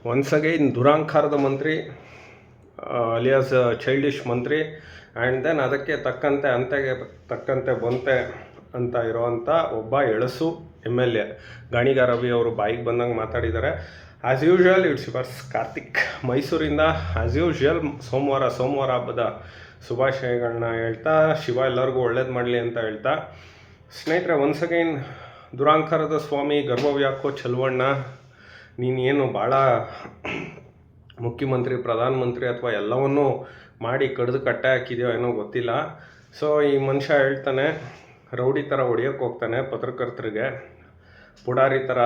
once again ದುರಾಂಕಾರದ ಮಂತ್ರಿ alias childish ಮಂತ್ರಿ ಆ್ಯಂಡ್ ದೆನ್ ಅದಕ್ಕೆ ತಕ್ಕಂತೆ ಅಂತೆಗೆ ತಕ್ಕಂತೆ ಬಂತೆ ಅಂತ ಇರೋವಂಥ ಒಬ್ಬ ಎಳಸು M L A Ganiga Ravi ಅವರು ಬಾಯಿಗೆ ಬಂದಂಗೆ ಮಾತಾಡಿದ್ದಾರೆ. As usual it's yours Karthik ಮೈಸೂರಿಂದ ಆ್ಯಸ್ ಯೂಶ್ವಲ್ ಸೋಮವಾರ ಹಬ್ಬದ ಶುಭಾಶಯಗಳನ್ನ ಹೇಳ್ತಾ ಶಿವ ಎಲ್ಲರಿಗೂ ಒಳ್ಳೇದು ಮಾಡಲಿ ಅಂತ ಹೇಳ್ತಾ, ಸ್ನೇಹಿತರೆ ಒನ್ಸ್ ಅಗೈನ್ ದುರಾಂಕಾರದ ಸ್ವಾಮಿ ಗರ್ಭವ್ಯಾಕೋ ಚಲುವಣ್ಣ, ನೀನೇನು ಭಾಳ ಮುಖ್ಯಮಂತ್ರಿ ಪ್ರಧಾನಮಂತ್ರಿ ಅಥವಾ ಎಲ್ಲವನ್ನೂ ಮಾಡಿ ಕಡ್ದು ಕಟ್ಟೆ ಹಾಕಿದೆಯೋ ಏನೋ ಗೊತ್ತಿಲ್ಲ. ಸೊ ಈ ಮನುಷ್ಯ ಹೇಳ್ತಾನೆ ರೌಡಿ ಥರ ಹೊಡಿಯೋಕ್ಕೆ ಹೋಗ್ತಾನೆ ಪತ್ರಕರ್ತರಿಗೆ, ಪುಡಾರಿ ಥರ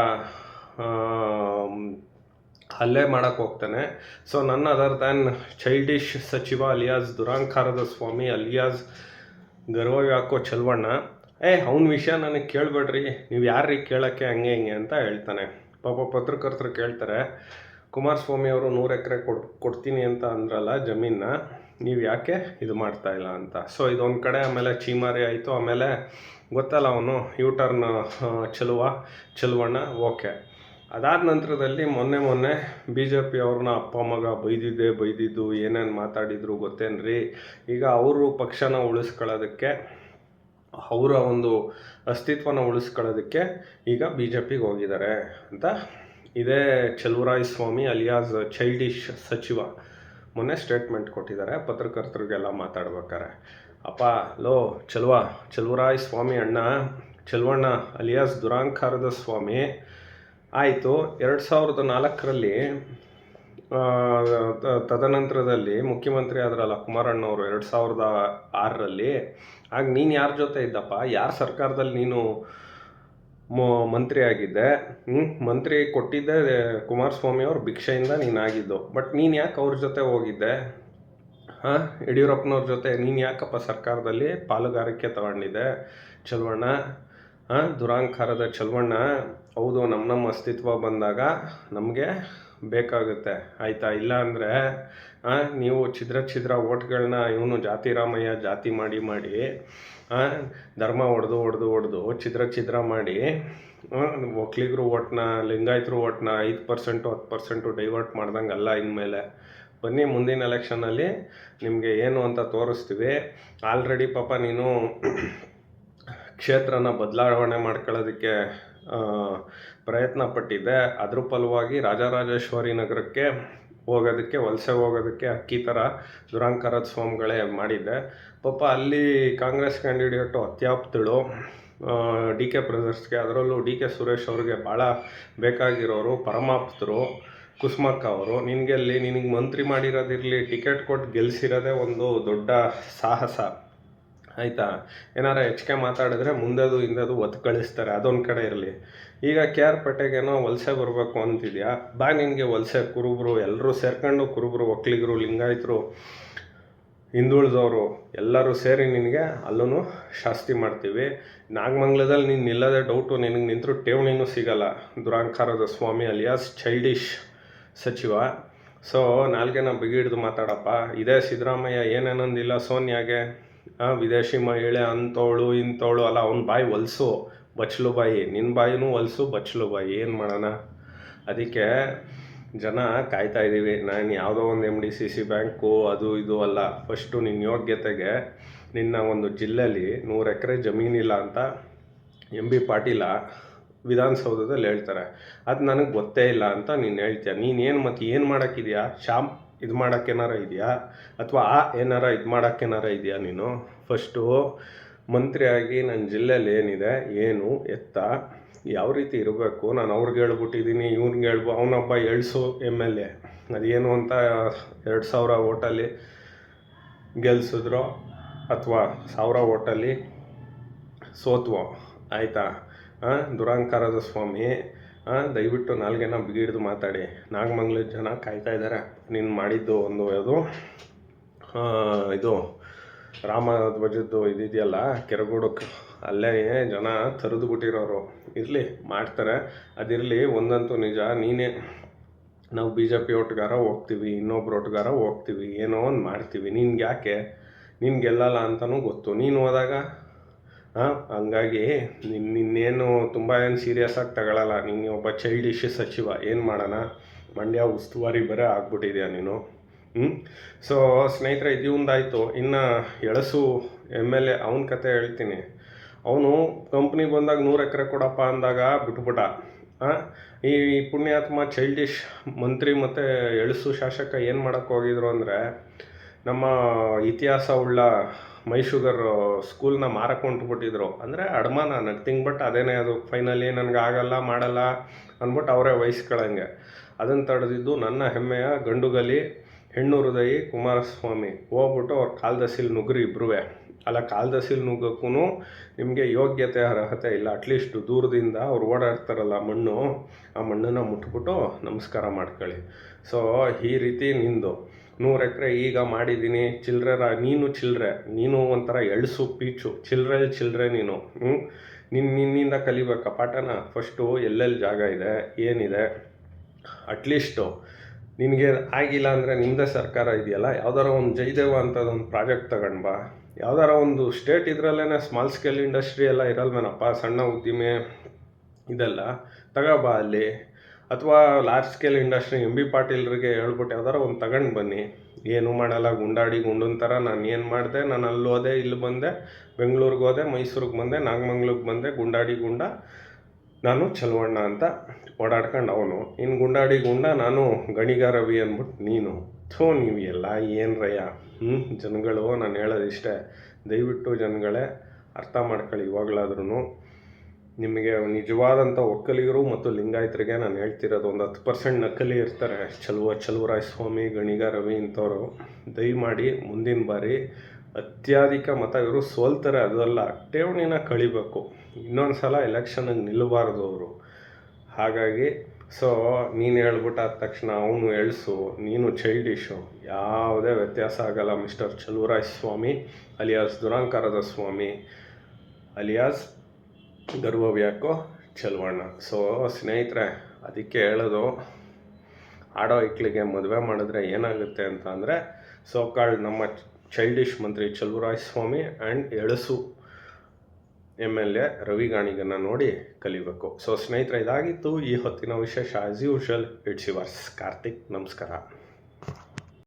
ಹಲ್ಲೆ ಮಾಡೋಕ್ಕೆ ಹೋಗ್ತಾನೆ. ಸೊ ನನ್ ಅದರ್ ದ್ಯಾನ್ ಚೈಲ್ಡಿಶ್ ಸಚಿವ ಅಲಿಯಾಸ್ ದುರಾಂಕಾರದ ಸ್ವಾಮಿ ಅಲಿಯಾಸ್ ಗರ್ಭವ್ಯಾಕೋ ಚಲುವಣ್ಣ, ಅವನ ವಿಷಯ ನನಗೆ ಕೇಳಬೇಡ್ರಿ, ನೀವು ಯಾರಿಗೆ ಕೇಳೋಕ್ಕೆ ಹಂಗೆ ಹಿಂಗೆ ಅಂತ ಹೇಳ್ತಾನೆ. ಪಾಪ ಪತ್ರಕರ್ತರು ಕೇಳ್ತಾರೆ, ಕುಮಾರಸ್ವಾಮಿ ಅವರು 100 ಎಕರೆ ಕೊಡ್ತೀನಿ ಅಂತ ಅಂದ್ರಲ್ಲ ಜಮೀನ, ನೀವು ಯಾಕೆ ಇದು ಮಾಡ್ತಾಯಿಲ್ಲ ಅಂತ. ಸೊ ಇದೊಂದು ಕಡೆ. ಆಮೇಲೆ ಚೀಮಾರಿ ಆಯಿತು. ಆಮೇಲೆ ಗೊತ್ತಲ್ಲ ಅವನು ಯೂಟರ್ನ್ ಚಲುವಣ್ಣ ಓಕೆ. ಅದಾದ ನಂತರದಲ್ಲಿ ಮೊನ್ನೆ ಬಿ ಜೆ ಪಿ ಅವ್ರನ್ನ ಅಪ್ಪ ಮಗ ಬೈದಿದ್ದು ಏನೇನು ಮಾತಾಡಿದ್ರು ಗೊತ್ತೇನ್ರಿ. ಈಗ ಅವರು ಪಕ್ಷನ ಉಳಿಸ್ಕೊಳ್ಳೋದಕ್ಕೆ, ಅವರ ಒಂದು ಅಸ್ತಿತ್ವನ ಉಳಿಸ್ಕೊಳ್ಳೋದಕ್ಕೆ ಈಗ ಬಿ ಜೆ ಪಿಗೆ ಹೋಗಿದ್ದಾರೆ ಅಂತ ಇದೇ ಚಲುವರಾಯಸ್ವಾಮಿ ಅಲಿಯಾಸ್ ಚೈಲ್ಡಿಶ್ ಸಚಿವ ಮೊನ್ನೆ ಸ್ಟೇಟ್ಮೆಂಟ್ ಕೊಟ್ಟಿದ್ದಾರೆ ಪತ್ರಕರ್ತರಿಗೆಲ್ಲ ಮಾತಾಡ್ಬೇಕಾರೆ. ಅಪ್ಪ ಲೋ ಚಲುವರಾಯಸ್ವಾಮಿ ಅಣ್ಣ, ಚಲುವಣ್ಣ ಅಲಿಯಾಸ್ ದುರಾಂಕಾರದ ಸ್ವಾಮಿ ಆಯಿತು. 2004ರಲ್ಲಿ ತದನಂತರದಲ್ಲಿ ಮುಖ್ಯಮಂತ್ರಿ ಆದ್ರಲ್ಲ ಕುಮಾರಣ್ಣವರು 2006ರಲ್ಲಿ. ಆಗ ನೀನು ಯಾರ ಜೊತೆ ಇದ್ದಪ್ಪ? ಯಾರ ಸರ್ಕಾರದಲ್ಲಿ ನೀನು ಮಂತ್ರಿ ಆಗಿದ್ದೆ? ಮಂತ್ರಿ ಕೊಟ್ಟಿದ್ದೆ ಕುಮಾರಸ್ವಾಮಿ ಅವ್ರ ಭಿಕ್ಷೆಯಿಂದ ನೀನಾಗಿದ್ದು. ಬಟ್ ನೀನು ಯಾಕೆ ಅವ್ರ ಜೊತೆ ಹೋಗಿದ್ದೆ? ಯಡಿಯೂರಪ್ಪನವ್ರ ಜೊತೆ ನೀನು ಯಾಕಪ್ಪ ಸರ್ಕಾರದಲ್ಲಿ ಪಾಲುಗಾರಿಕೆ ತಗೊಂಡಿದ್ದೆ? ಚಲುವಣ್ಣ, ದುರಾಂಕಾರದ ಚಲುವಣ್ಣ, ಹೌದು ನಮ್ಮ ಅಸ್ತಿತ್ವ ಬಂದಾಗ ನಮಗೆ ಬೇಕಾಗುತ್ತೆ ಆಯಿತಾ. ಇಲ್ಲ ಅಂದರೆ ನೀವು ಛಿದ್ರ ಓಟ್ಗಳನ್ನ ಇವನು ಜಾತಿರಾಮಯ್ಯ ಜಾತಿ ಮಾಡಿ ಧರ್ಮ ಹೊಡೆದು ಛಿದ್ರ ಮಾಡಿ ಒಕ್ಕಲಿಗರು ಓಟ್ನ, ಲಿಂಗಾಯತರು ಓಟ್ನ 5% 10% ಡೈವರ್ಟ್ ಮಾಡ್ದಂಗಲ್ಲ. ಇನ್ಮೇಲೆ ಬನ್ನಿ ಮುಂದಿನ ಎಲೆಕ್ಷನಲ್ಲಿ ನಿಮಗೆ ಏನು ಅಂತ ತೋರಿಸ್ತೀವಿ. ಆಲ್ರೆಡಿ ಪಾಪ ನೀನು ಕ್ಷೇತ್ರನ ಬದಲಾವಣೆ ಮಾಡ್ಕೊಳ್ಳೋದಕ್ಕೆ ಪ್ರಯತ್ನ ಪಟ್ಟಿದ್ದೆ. ಅದ್ರ ಫಲವಾಗಿ ರಾಜರಾಜೇಶ್ವರಿ ನಗರಕ್ಕೆ ವಲಸೆ ಹೋಗೋದಕ್ಕೆ ಅಕ್ಕಿ ಥರ ದುರಾಂಕಾರದ ಸ್ವಾಮಿಗಳೇ ಮಾಡಿದ್ದೆ. ಪಾಪ ಅಲ್ಲಿ ಕಾಂಗ್ರೆಸ್ ಕ್ಯಾಂಡಿಡೇಟು ಅತ್ಯಾಪ್ತಳು ಡಿ ಕೆ ಬ್ರದರ್ಸ್ಗೆ, ಅದರಲ್ಲೂ ಡಿ ಕೆ ಸುರೇಶ್ ಅವ್ರಿಗೆ ಭಾಳ ಬೇಕಾಗಿರೋರು ಪರಮಾಪ್ತರು ಕುಸುಮಕ್ಕ ಅವರು. ನಿನಗೆ ಮಂತ್ರಿ ಮಾಡಿರೋದಿರಲಿ, ಟಿಕೆಟ್ ಕೊಟ್ಟು ಗೆಲ್ಲಿಸಿರೋದೇ ಒಂದು ದೊಡ್ಡ ಸಾಹಸ ಆಯಿತಾ. ಏನಾರ ಹೆಚ್ಚಿಗೆ ಮಾತಾಡಿದ್ರೆ ಮುಂದೆದು ಹಿಂದೆದು ಒತ್ತು ಕಳಿಸ್ತಾರೆ, ಅದೊಂದು ಕಡೆ ಇರಲಿ. ಈಗ ಕೆ ಆರ್ ಪೇಟೆಗೇನೋ ವಲಸೆ ಬರಬೇಕು ಅಂತಿದ್ಯಾ, ನಿನಗೆ ವಲಸೆ ಕುರುಬರು ಎಲ್ಲರೂ ಸೇರ್ಕೊಂಡು, ಕುರುಬರು, ಒಕ್ಕಲಿಗರು, ಲಿಂಗಾಯತರು, ಹಿಂದುಳಿದವರು ಎಲ್ಲರೂ ಸೇರಿ ನಿನಗೆ ಅಲ್ಲೂ ಶಾಸ್ತಿ ಮಾಡ್ತೀವಿ. ನಾಗಮಂಗಲದಲ್ಲಿ ನೀನು ನಿಲ್ಲದೆ ಡೌಟು, ನಿನಗೆ ನಿಂತರೂ ಠೇವಣಿನೂ ಸಿಗಲ್ಲ. ದುರಾಂಕಾರದ ಸ್ವಾಮಿ ಅಲಿಯಾಸ್ ಚೈಲ್ಡಿಶ್ ಸಚಿವ. ಸೊ ನಾಲ್ಗೆನ ಬಿಗಿಡ್ದು ಮಾತಾಡಪ್ಪ. ಇದೇ ಸಿದ್ದರಾಮಯ್ಯ ಏನೇನಂದಿಲ್ಲ ಸೋನಿಯಾಗೆ, ವಿದೇಶಿ ಮಹಿಳೆ ಅಂಥವಳು ಇಂಥವಳು ಅಲ್ಲ, ಅವ್ನ ಬಾಯಿ ಹೊಲ್ಸು ಬಚ್ಚಲು ಬಾಯಿ, ನಿನ್ನ ಬಾಯಿನೂ ಹೊಲ್ಸು ಬಚ್ಚಲು ಬಾಯಿ, ಏನು ಮಾಡೋಣ. ಅದಕ್ಕೆ ಜನ ಕಾಯ್ತಾ ಇದ್ದೀವಿ. ನಾನು ಯಾವುದೋ ಒಂದು MDCC ಬ್ಯಾಂಕು ಅದು ಇದು ಅಲ್ಲ, ಫಸ್ಟು ನಿನ್ನ ಯೋಗ್ಯತೆಗೆ ನಿನ್ನ ಒಂದು ಜಿಲ್ಲೆಯಲ್ಲಿ 100 ಎಕರೆ ಜಮೀನಿಲ್ಲ ಅಂತ MB ಪಾಟೀಲ ವಿಧಾನಸೌಧದಲ್ಲಿ ಹೇಳ್ತಾರೆ. ಅದು ನನಗೆ ಗೊತ್ತೇ ಇಲ್ಲ ಅಂತ ನೀನು ಹೇಳ್ತೀಯ. ನೀನೇನು ಮತ್ತು ಏನು ಮಾಡೋಕ್ಕಿದೆಯಾ? ಇದು ಮಾಡೋಕ್ಕೇನಾರ ಇದೆಯಾ? ಅಥವಾ ಏನಾರ ಇದು ಮಾಡೋಕ್ಕೇನಾರ ಇದೆಯಾ? ನೀನು ಫಸ್ಟು ಮಂತ್ರಿಯಾಗಿ ನನ್ನ ಜಿಲ್ಲೆಯಲ್ಲಿ ಏನಿದೆ, ಏನು ಎತ್ತ, ಯಾವ ರೀತಿ ಇರಬೇಕು, ನಾನು ಅವ್ರಿಗೆ ಹೇಳ್ಬಿಟ್ಟಿದ್ದೀನಿ, ಇವ್ನಿಗೆ ಅವನೊಬ್ಬ ಎಳ್ಸು MLA, ಅದೇನು ಅಂತ 2000 ಓಟಲ್ಲಿ ಗೆಲ್ಸಿದ್ರೋ ಅಥವಾ 1000 ಓಟಲ್ಲಿ ಸೋತ್ವೋ ಆಯಿತಾ. ದುರಾಂಕಾರದ ಸ್ವಾಮಿ, ದಯವಿಟ್ಟು ನಾಲ್ಗೆನ ಬಿಗಿಡ್ದು ಮಾತಾಡಿ. ನಾಗಮಂಗಲದ ಜನ ಕಾಯ್ತಾ ಇದ್ದಾರೆ. ನೀನು ಮಾಡಿದ್ದು ಒಂದು ಇದು ರಾಮಧ್ವಜದ್ದು ಇದೆಯಲ್ಲ ಕೆರಗೋಡಕ್ಕೆ, ಅಲ್ಲೇ ಜನ ತರಿದು ಬಿಟ್ಟಿರೋರು. ಇರಲಿ, ಮಾಡ್ತಾರೆ, ಅದಿರಲಿ. ಒಂದಂತೂ ನಿಜ, ನಾವು BJP ಒಟ್ಟಿಗಾರ ಹೋಗ್ತೀವಿ, ಇನ್ನೊಬ್ರು ಒಟ್ಟಿಗಾರ ಹೋಗ್ತೀವಿ, ಏನೋ ಒಂದು ಮಾಡ್ತೀವಿ. ನಿನ್ಗೆ ಯಾಕೆ? ನೀನು ಗೆಲ್ಲಲ್ಲ ಅಂತಲೂ ಗೊತ್ತು ನೀನು ಹೋದಾಗ. ಹಂಗಾಗಿ ನಿನ್ನೇನು ತುಂಬ ಏನು ಸೀರಿಯಸ್ ಆಗಿ ತಗೊಳ್ಳಲ್ಲ. ನೀನು ಒಬ್ಬ ಚೈಲ್ಡಿಶ್ ಸಚಿವ, ಏನು ಮಾಡೋಣ. ಮಂಡ್ಯ ಉಸ್ತುವಾರಿ ಬೇರೆ ಆಗ್ಬಿಟ್ಟಿದ್ಯಾ ನೀನು. ಸೊ ಸ್ನೇಹಿತರೆ, ಇದೊಂದಾಯಿತು. ಇನ್ನು ಎಳಸು MLA ಅವನ ಕತೆ ಹೇಳ್ತೀನಿ. ಅವನು ಕಂಪ್ನಿ ಬಂದಾಗ 100 ಎಕರೆ ಕೊಡಪ್ಪ ಅಂದಾಗ ಬಿಟ್ಬಿಟ್ಟ. ಈ ಪುಣ್ಯಾತ್ಮ ಚೈಲ್ಡಿಶ್ ಮಂತ್ರಿ ಮತ್ತು ಎಳಸು ಶಾಸಕ ಏನು ಮಾಡೋಕ್ಕೆ ಹೋಗಿದ್ರು ಅಂದರೆ, ನಮ್ಮ ಇತಿಹಾಸ ಉಳ್ಳ ಮೈಶುಗರ್ ಸ್ಕೂಲ್ನ ಮಾರಕ್ಕೆ ಹೊಂಟ್ಬಿಟ್ಟಿದ್ರು. ಅಂದರೆ ಅಡಮಾನ, ನಥಿಂಗ್ ಬಟ್ ಅದೇನೇ ಅದು. ಫೈನಲಿ ನನಗೆ ಆಗಲ್ಲ ಮಾಡಲ್ಲ ಅಂದ್ಬಿಟ್ಟು ಅವರೇ ವಹಿಸ್ಕೊಳ್ಳಂಗೆ. ಅದನ್ನು ತಡೆದಿದ್ದು ನನ್ನ ಹೆಮ್ಮೆಯ ಗಂಡುಗಲಿ ಹೆಣ್ಣು ಹೃದಯಿ ಕುಮಾರಸ್ವಾಮಿ. ಹೋಗ್ಬಿಟ್ಟು ಅವ್ರ ಕಾಲ್ದಸಿಲ್ ನುಗ್ರಿ ಇಬ್ರೂ. ಅಲ್ಲ, ಕಾಲ್ದಸಿಲ್ ನುಗ್ಗಕ್ಕೂ ನಿಮಗೆ ಯೋಗ್ಯತೆ ಅರ್ಹತೆ ಇಲ್ಲ. ಅಟ್ಲೀಸ್ಟ್ ದೂರದಿಂದ ಅವ್ರು ಓಡಾಡ್ತಾರಲ್ಲ ಮಣ್ಣು, ಆ ಮಣ್ಣನ್ನು ಮುಟ್ಬಿಟ್ಟು ನಮಸ್ಕಾರ ಮಾಡ್ಕೊಳ್ಳಿ. ಸೊ ಈ ರೀತಿ ನಿಂದು 100 ಎಕರೆ ಈಗ ಮಾಡಿದ್ದೀನಿ. ನೀನು ಒಂಥರ ಎಳ್ಸು ಪೀಚು ಚಿಲ್ರೆ ನೀನು. ನಿನ್ನಿಂದ ಕಲಿಬೇಕಾ ಪಾಠನ? ಫಸ್ಟು ಎಲ್ಲೆಲ್ಲಿ ಜಾಗ ಇದೆ, ಏನಿದೆ, ಅಟ್ಲೀಸ್ಟು ನಿನಗೆ ಆಗಿಲ್ಲ ಅಂದರೆ ನಿಮ್ಮದೇ ಸರ್ಕಾರ ಇದೆಯಲ್ಲ, ಯಾವ್ದಾರ ಒಂದು ಜಯದೇವ ಅಂತದೊಂದು ಪ್ರಾಜೆಕ್ಟ್ ತಗೊಂಡು ಬಾ. ಯಾವ್ದಾರ ಒಂದು ಸ್ಟೇಟ್ ಇದರಲ್ಲೇ ಸ್ಮಾಲ್ ಸ್ಕೇಲ್ ಇಂಡಸ್ಟ್ರಿ ಎಲ್ಲ ಇರಲ್ವೇನಪ್ಪ, ಸಣ್ಣ ಉದ್ದಿಮೆ ಇದೆಲ್ಲ ತಗೋಬಾ ಅಲ್ಲಿ. ಅಥವಾ ಲಾರ್ಜ್ ಸ್ಕೇಲ್ ಇಂಡಸ್ಟ್ರಿ MB ಪಾಟೀಲ್ರಿಗೆ ಹೇಳ್ಬಿಟ್ಟು ಯಾವ್ದಾರ ಒಂದು ತಗೊಂಡು ಬನ್ನಿ. ಏನೂ ಮಾಡಲ್ಲ, ಗುಂಡನ ಥರ ನಾನು ಏನು ಮಾಡಿದೆ, ನಾನು ಅಲ್ಲಿ ಹೋದೆ, ಇಲ್ಲಿ ಬಂದೆ, ಬೆಂಗಳೂರಿಗೆ ಹೋದೆ, ಮೈಸೂರಿಗೆ ಬಂದೆ, ನಾಗಮಂಗ್ಲಕ್ಕೆ ಬಂದೆ, ಗುಂಡ ನಾನು ಚಲವಣ್ಣ ಅಂತ ಓಡಾಡ್ಕೊಂಡು ಅವನು. ಇನ್ನು ಗುಂಡ ನಾನು ಗಣಿಗ ರವಿ ಅಂದ್ಬಿಟ್ಟು ನೀನು. ನೀವು ಎಲ್ಲ ಏನು ರಯ್ಯ. ಜನಗಳು, ನಾನು ಹೇಳೋದಿಷ್ಟೇ, ದಯವಿಟ್ಟು ಜನಗಳೇ ಅರ್ಥ ಮಾಡ್ಕೊಳ್ಳಿ. ಇವಾಗಲಾದ್ರೂ ನಿಮಗೆ ನಿಜವಾದಂಥ ಒಕ್ಕಲಿಗರು ಮತ್ತು ಲಿಂಗಾಯತರಿಗೆ ನಾನು ಹೇಳ್ತಿರೋದು, ಒಂದು 10% ನಕಲಿ ಇರ್ತಾರೆ. ಚಲುವರಾಯ ಸ್ವಾಮಿ, ಗಣಿಗ ರವಿ ಇಂಥವ್ರು. ದಯಮಾಡಿ ಮುಂದಿನ ಬಾರಿ ಅತ್ಯಧಿಕ ಮತ ಇವರು ಸೋಲ್ತಾರೆ. ಅದಲ್ಲ, ಠೇವಣಿನ ಕಳಿಬೇಕು. ಇನ್ನೊಂದು ಸಲ ಎಲೆಕ್ಷನ್ಗೆ ನಿಲ್ಲಬಾರ್ದು ಅವರು. ಹಾಗಾಗಿ ನೀನು ಹೇಳ್ಬಿಟ್ಟಾದ ತಕ್ಷಣ ಅವನು ಎಳ್ಸು, ನೀನು ಚೈಲ್ಡಿಶು, ಯಾವುದೇ ವ್ಯತ್ಯಾಸ ಆಗಲ್ಲ. ಮಿಸ್ಟರ್ ಚಲುವರಾಯ ಸ್ವಾಮಿ ಅಲಿಯಾಸ್ ದುರಾಂಕಾರದ ಸ್ವಾಮಿ ಅಲಿಯಾಸ್ ಗರ್ವವ್ಯಾಕೋ ಚಲವಣ್ಣ. ಸ್ನೇಹಿತರೆ, ಅದಕ್ಕೆ ಹೇಳೋದು, ಆಡೋ ಐಕ್ಳಿಗೆ ಮದುವೆ ಮಾಡಿದ್ರೆ ಏನಾಗುತ್ತೆ ಅಂತ ಅಂದರೆ, ನಮ್ಮ childish Mantri Chaluvaraya Swami and ಎಳಸು MLA Ravi ಗಾಣಿಗನ್ನ ನೋಡಿ ಕಲಿಬೇಕು. ಸ್ನೇಹಿತರೆ, ಇದಾಗಿತ್ತು ಈ ಹೊತ್ತಿನ ವಿಶೇಷ. As usual, it's yours Karthik. ನಮಸ್ಕಾರ.